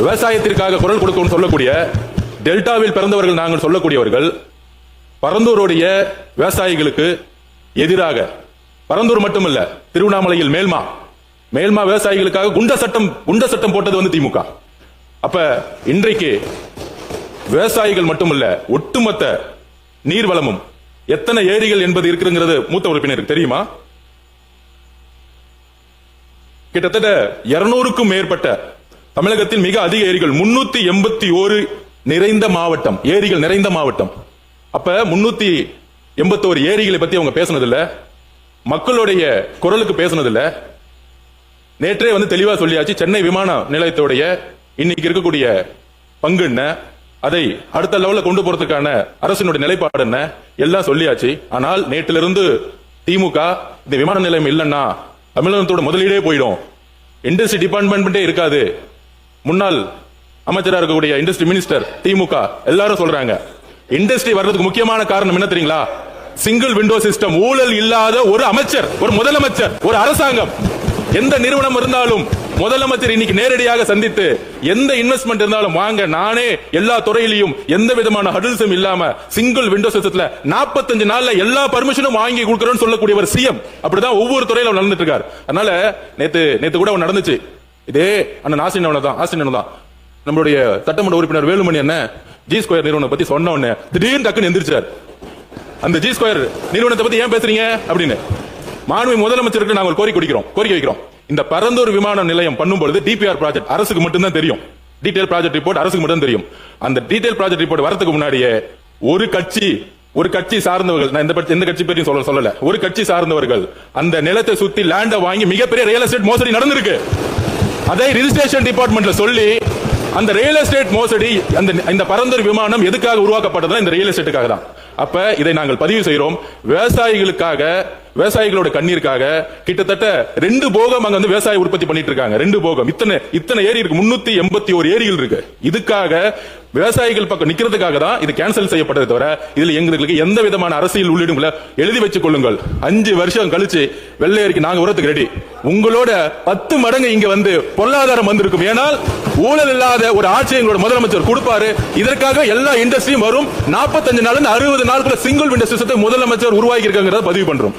விவசாயத்திற்காக குரல் கொடுக்கும் சொல்லக்கூடிய டெல்டாவில் பிறந்தவர்கள் நாங்கள் சொல்லக்கூடியவர்கள் பரந்தூருடைய விவசாயிகளுக்கு எதிராக, பரந்தூர் மட்டுமல்ல திருவண்ணாமலையில் மேல்மா விவசாயிகளுக்காக குண்ட சட்டம் போட்டது திமுக. அப்ப இன்றைக்கு விவசாயிகள் மட்டுமல்ல ஒட்டுமொத்த நீர்வளமும் எத்தனை ஏரிகள் என்பது இருக்குங்கிறது மூத்த உறுப்பினருக்கு தெரியுமா? கிட்டத்தட்ட 200க்கும் மேற்பட்ட தமிழகத்தில் மிக அதிக ஏரிகள் 381 நிறைந்த மாவட்டம், ஏரிகள் நிறைந்த மாவட்டம். அப்ப 381 ஏரிகளை பத்தி அவங்க பேசினதில்ல, மக்களுடைய குரலுக்கு பேசினதில்ல. நேற்றே தெளிவா சொல்லியாச்சு. சென்னை விமான நிலையத்துடைய இன்னைக்கு இருக்கக்கூடிய பங்கு என்ன, அதை அடுத்த லெவலில் கொண்டு போறதுக்கான அரசினுடைய நிலைப்பாடு என்ன எல்லாம் சொல்லியாச்சு. ஆனால் நேற்றிலிருந்து திமுக இந்த விமான நிலையம் இல்லைன்னா தமிழகத்தோட முதலீடே போயிடும், இண்டஸ்ட்ரி டிபார்ட்மெண்ட்டே இருக்காது. முன்னாள் அமைச்சராக இருக்கக்கூடிய இண்டஸ்ட்ரி மினிஸ்டர் திமுக எல்லாரும் சொல்றாங்க. இண்டஸ்ட்ரி வர்றதுக்கு முக்கியமான காரணம் என்ன தெரியுங்களா? Single window system. ஊழல் இல்லாத ஒரு அமைச்சர், ஒரு முதலமைச்சர், ஒரு அரசாங்கம். எந்த நிறுவனம் இருந்தாலும் முதலமைச்சர் இன்னைக்கு நேரடியாக சந்தித்து எந்த இன்வெஸ்ட்மெண்ட் இருந்தாலும் வாங்க, நானே எல்லா துறையிலையும் எந்த விதமான ஹடில்ஸும் இல்லாம சிங்கிள் விண்டோ சிஸ்டத்துல 45 நாள்ல எல்லா பர்மிஷனும் வாங்கி கொடுக்கறோம்னு சொல்லக்கூடியவர் சிஎம். அப்படிதான் ஒவ்வொரு துறையில நடந்துட்டு இருக்காரு. அதனால நேத்து கூட நடந்துச்சு. இதே அண்ணன் ஆசிரியர் தான் நம்மளுடைய சட்டமன்ற உறுப்பினர் வேலுமணி என்ன ஜி ஸ்கொயர் நிறுவனம் பத்தி சொன்ன உடனே திடீர்னு டக்குன்னு எந்திரிச்சார். அந்த ஜி ஸ்கொயர் நிறுவனத்தை பத்தி ஏன் பேசுறீங்க அப்படின்னு மாண்புமிகு முதலமைச்சருக்கு நாங்கள் கோரிக்கை வைக்கிறோம். இந்த பரந்தூர் விமான நிலையம் பண்ணும்போது டிபிஆர் ப்ராஜெக்ட் அரசுக்கு மட்டும்தான் தெரியும். டீடைல் ப்ராஜெக்ட் ரிப்போர்ட் அரசுக்கு மட்டும் தெரியும். அந்த டீடைல் ப்ராஜெக்ட் ரிப்போர்ட் வரதுக்கு முன்னாடியே ஒரு கட்சி சார்ந்தவர்கள், நான் எந்த கட்சி பேரையும் சொல்லல, ஒரு கட்சி சார்ந்தவர்கள் அந்த நிலத்தை சுத்தி லேண்ட வாங்கி மிகப்பெரிய ரியல் எஸ்டேட் மோசடி நடந்திருக்கு. அதை ரிஜிஸ்ட்ரேஷன் டிபார்ட்மெண்ட்ல சொல்லி அந்த ரியல் எஸ்டேட் மோசடி, இந்த பரந்தூர் விமானம் எதுக்காக உருவாக்கப்பட்டது? இந்த ரியல் எஸ்டேட்டுக்காக தான். அப்ப இதை நாங்கள் பதிவு செய்கிறோம். விவசாயிகளுக்காக, விவசாயிகளோட கண்ணீருக்காக கிட்டத்தட்ட 2 போகம் அங்க விவசாய உற்பத்தி பண்ணிட்டு இருக்காங்க. 2 போகம். இத்தனை ஏரி இருக்கு, 381 ஏரிகள் இருக்கு. இதுக்காக விவசாயிகள் பக்கம் நிக்கிறதுக்காக தான் இது கேன்சல் செய்யப்பட்டது. தவிர இதுல எங்களுக்கு எந்த விதமான அரசியல் உள்ளீடுகளை எழுதி வச்சுக் கொள்ளுங்கள். 5 வருஷம் கழிச்சு வெள்ளையருக்கு நாங்க உரத்துக்கு ரெடி. உங்களோட 10 மடங்கு இங்க பொருளாதாரம் வந்திருக்கும். ஏனால் ஊழல் இல்லாத ஒரு ஆட்சி எங்களோட முதலமைச்சர் கொடுப்பாரு. இதற்காக எல்லா இண்டஸ்ட்ரியும் வரும். 45 நாள் 60 நாளுக்குள்ள சிங்கிள் விண்டோ சிஸ்டத்தை முதலமைச்சர் உருவாக்கி இருக்காங்க பதிவு பண்றோம்.